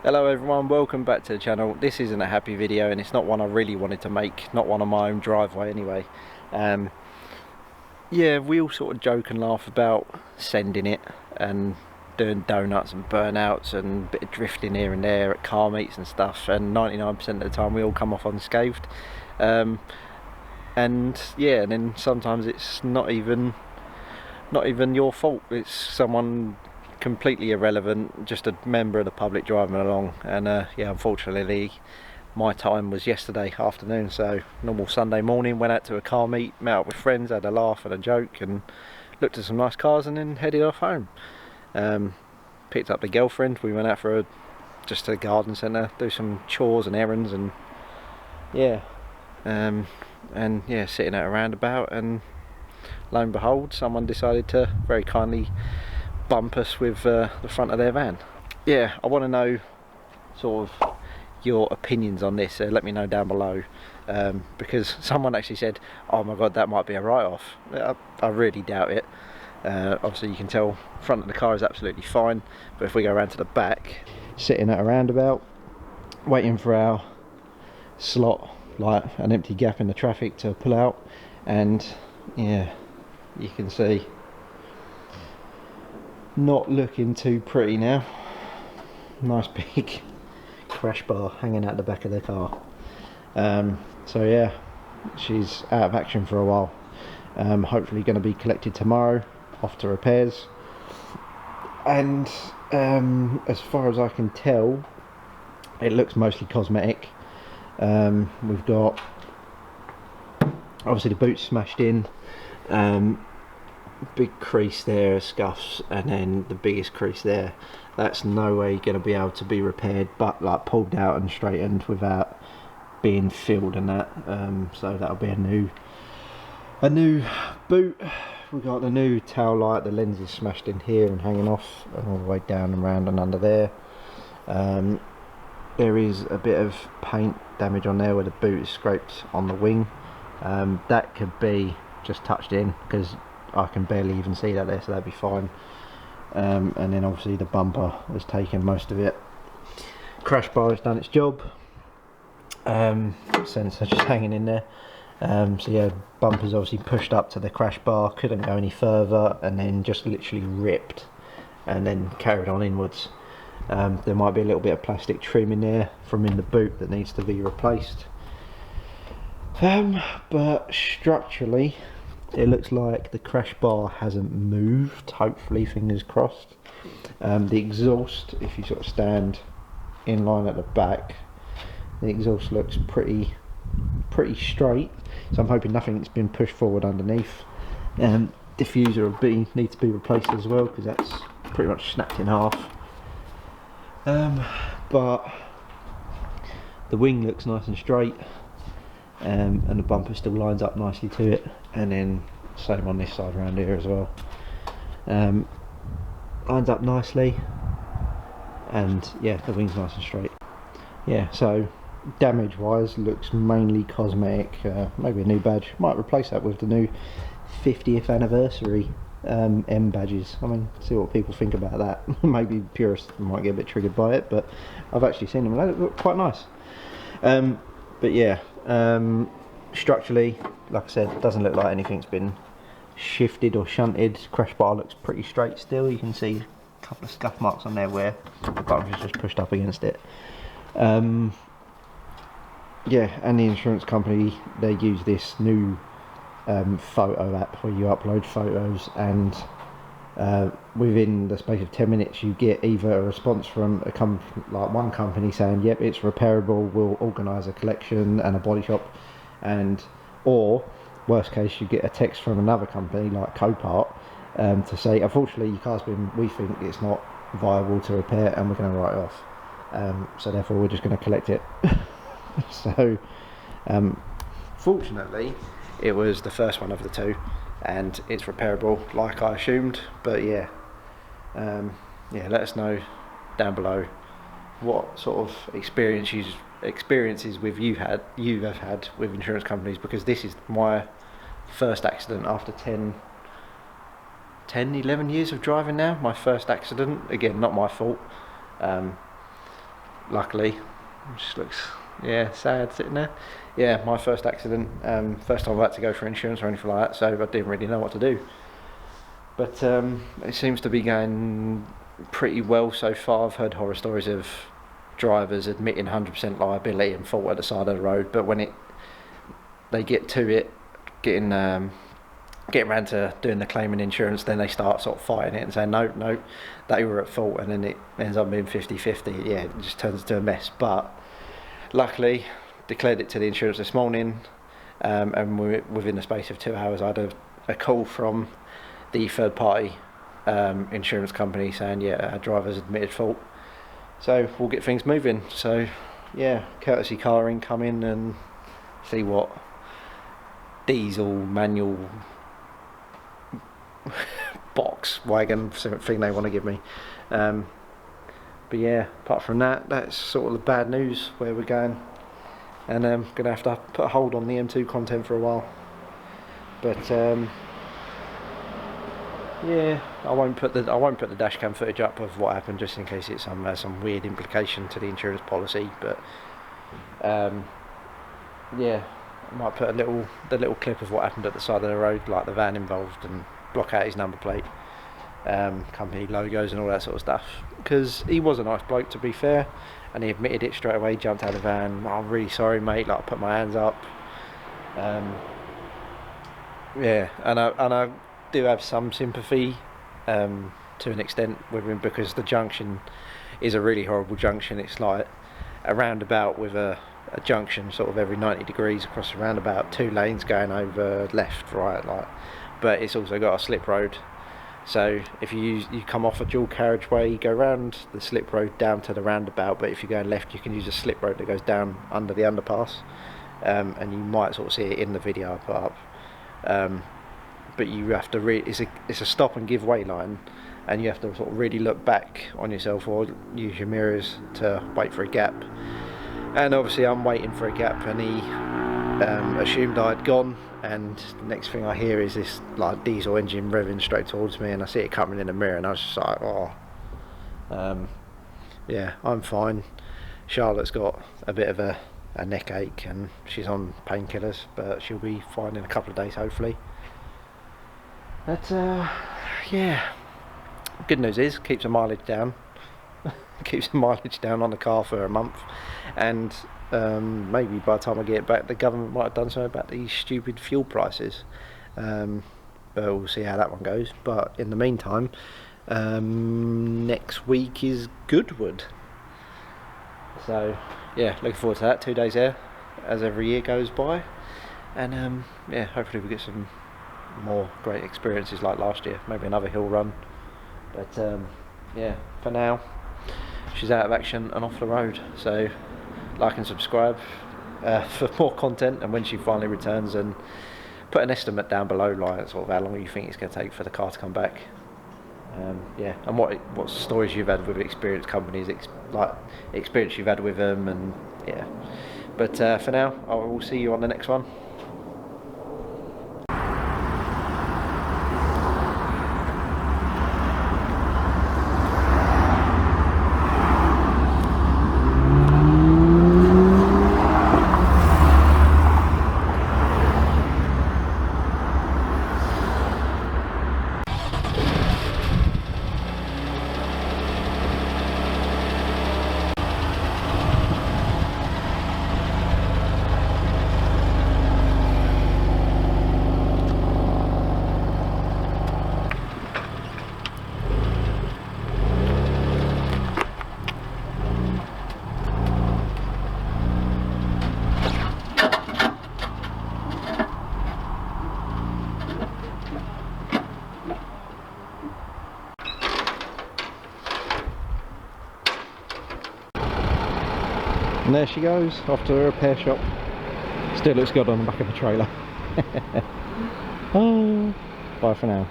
Hello everyone, welcome back to the channel. This isn't a happy video and it's not one I really wanted to make, not one on my own driveway anyway. Yeah, we all sort of joke and laugh about sending it and doing donuts and burnouts and a bit of drifting here and there at car meets and stuff, and 99% of the time we all come off unscathed. And yeah, and then sometimes it's not even your fault, it's someone completely irrelevant, just a member of the public driving along. And yeah, unfortunately my time was yesterday afternoon, so normal Sunday morning, went out to a car meet, met up with friends, had a laugh and a joke and looked at some nice cars and then headed off home. Picked up the girlfriend, we went out for just a garden centre, do some chores and errands, and yeah, sitting at a roundabout, and lo and behold, someone decided to very kindly bump us with the front of their van. Yeah, I want to know sort of your opinions on this. Let me know down below, because someone actually said, oh my god, that might be a write-off. I really doubt it. Obviously you can tell front of the car is absolutely fine, but if we go around to the back, sitting at a roundabout waiting for our slot, like an empty gap in the traffic to pull out, and yeah, you can see not looking too pretty now. Nice big crash bar hanging out the back of the car. So yeah, she's out of action for a while. Hopefully going to be collected tomorrow, off to repairs. And as far as I can tell, it looks mostly cosmetic. We've got obviously the boot smashed in, big crease there, scuffs, and then the biggest crease there, that's no way going to be able to be repaired, but like pulled out and straightened without being filled and that. So that'll be a new boot. We've got the new tail light, the lens is smashed in here and hanging off and all the way down and round and under there. There is a bit of paint damage on there where the boot is scraped on the wing. That could be just touched in, because I can barely even see that there, so that'd be fine. And then obviously the bumper has taken most of it. Crash bar has done its job. Sensor just hanging in there. So yeah, bumper's obviously pushed up to the crash bar, couldn't go any further, and then just literally ripped and then carried on inwards. There might be a little bit of plastic trim in there from in the boot that needs to be replaced. But structurally it looks like the crash bar hasn't moved, hopefully, fingers crossed. The exhaust, if you sort of stand in line at the back, the exhaust looks pretty straight, so I'm hoping nothing's been pushed forward underneath. Diffuser will need to be replaced as well, because that's pretty much snapped in half. But the wing looks nice and straight, and the bumper still lines up nicely to it, and then same on this side around here as well. Lines up nicely, and yeah, the wing's nice and straight. Yeah, so damage wise looks mainly cosmetic. Maybe a new badge, might replace that with the new 50th anniversary M badges. I mean, see what people think about that. Maybe purists might get a bit triggered by it, but I've actually seen them and they look quite nice. But yeah, structurally, like I said, it doesn't look like anything's been shifted or shunted. Crash bar looks pretty straight still. You can see a couple of scuff marks on there where the button is just pushed up against it. Yeah, and the insurance company, they use this new photo app where you upload photos, and within the space of 10 minutes you get either a response from like one company saying yep, it's repairable, we'll organise a collection and a body shop, or worst case you get a text from another company like Copart to say unfortunately your car's we think it's not viable to repair and we're going to write it off, so therefore we're just going to collect it. So fortunately it was the first one of the two, and it's repairable like I assumed. But yeah, yeah, let us know down below what sort of experiences you have had with insurance companies, because this is my first accident after 11 years of driving now. My first accident, again, not my fault. luckily. It just looks, yeah, sad sitting there. Yeah, my first accident, first time I've had to go for insurance or anything like that, so I didn't really know what to do. But it seems to be going pretty well so far. I've heard horror stories of drivers admitting 100% liability and fault at the side of the road, but when they get to it, getting around to doing the claim and insurance, then they start sort of fighting it and saying no, they were at fault, and then it ends up being 50-50. Yeah, it just turns into a mess. But luckily, declared it to the insurance this morning, and within the space of 2 hours I had a call from the third party insurance company saying, yeah, our driver's admitted fault, so we'll get things moving. So yeah, courtesy car incoming, and see what diesel manual box wagon thing they want to give me. But yeah, apart from that, that's sort of the bad news where we're going, and I'm gonna have to put a hold on the M2 content for a while. But yeah, I won't put the dash cam footage up of what happened, just in case it's some weird implication to the insurance policy. But yeah, I might put the little clip of what happened at the side of the road, like the van involved, and block out his number plate, company logos and all that sort of stuff, because he was a nice bloke, to be fair, and he admitted it straight away. Jumped out of the van, I'm really sorry mate, like I put my hands up. Yeah, and I do have some sympathy to an extent with him, because the junction is a really horrible junction. It's like a roundabout with a junction sort of every 90 degrees across the roundabout, 2 lanes going over left, right, like, but it's also got a slip road. So if you come off a dual carriageway, you go round the slip road down to the roundabout, but if you're going left, you can use a slip road that goes down under the underpass, and you might sort of see it in the video I put up. But you have to it's a stop and give way line, and you have to sort of really look back on yourself or use your mirrors to wait for a gap. And obviously I'm waiting for a gap, and he assumed I'd gone, and the next thing I hear is this like diesel engine revving straight towards me, and I see it coming in the mirror, and I was just like, oh. Yeah, I'm fine. Charlotte's got a bit of a neck ache, and she's on painkillers, but she'll be fine in a couple of days hopefully. But yeah, good news is keeps the mileage down. Keeps the mileage down on the car for a month, and maybe by the time I get it back, the government might have done something about these stupid fuel prices. But we'll see how that one goes. But in the meantime, next week is Goodwood, so yeah, looking forward to that. 2 days there, as every year goes by, and yeah, hopefully we get some more great experiences like last year, maybe another hill run. But yeah, for now she's out of action and off the road, so like and subscribe for more content, and when she finally returns, and put an estimate down below, like sort of how long you think it's going to take for the car to come back. Yeah, and what stories you've had with experienced companies, like experience you've had with them, and yeah. But for now, I will see you on the next one. And there she goes, off to the repair shop. Still looks good on the back of the trailer. Oh, bye for now.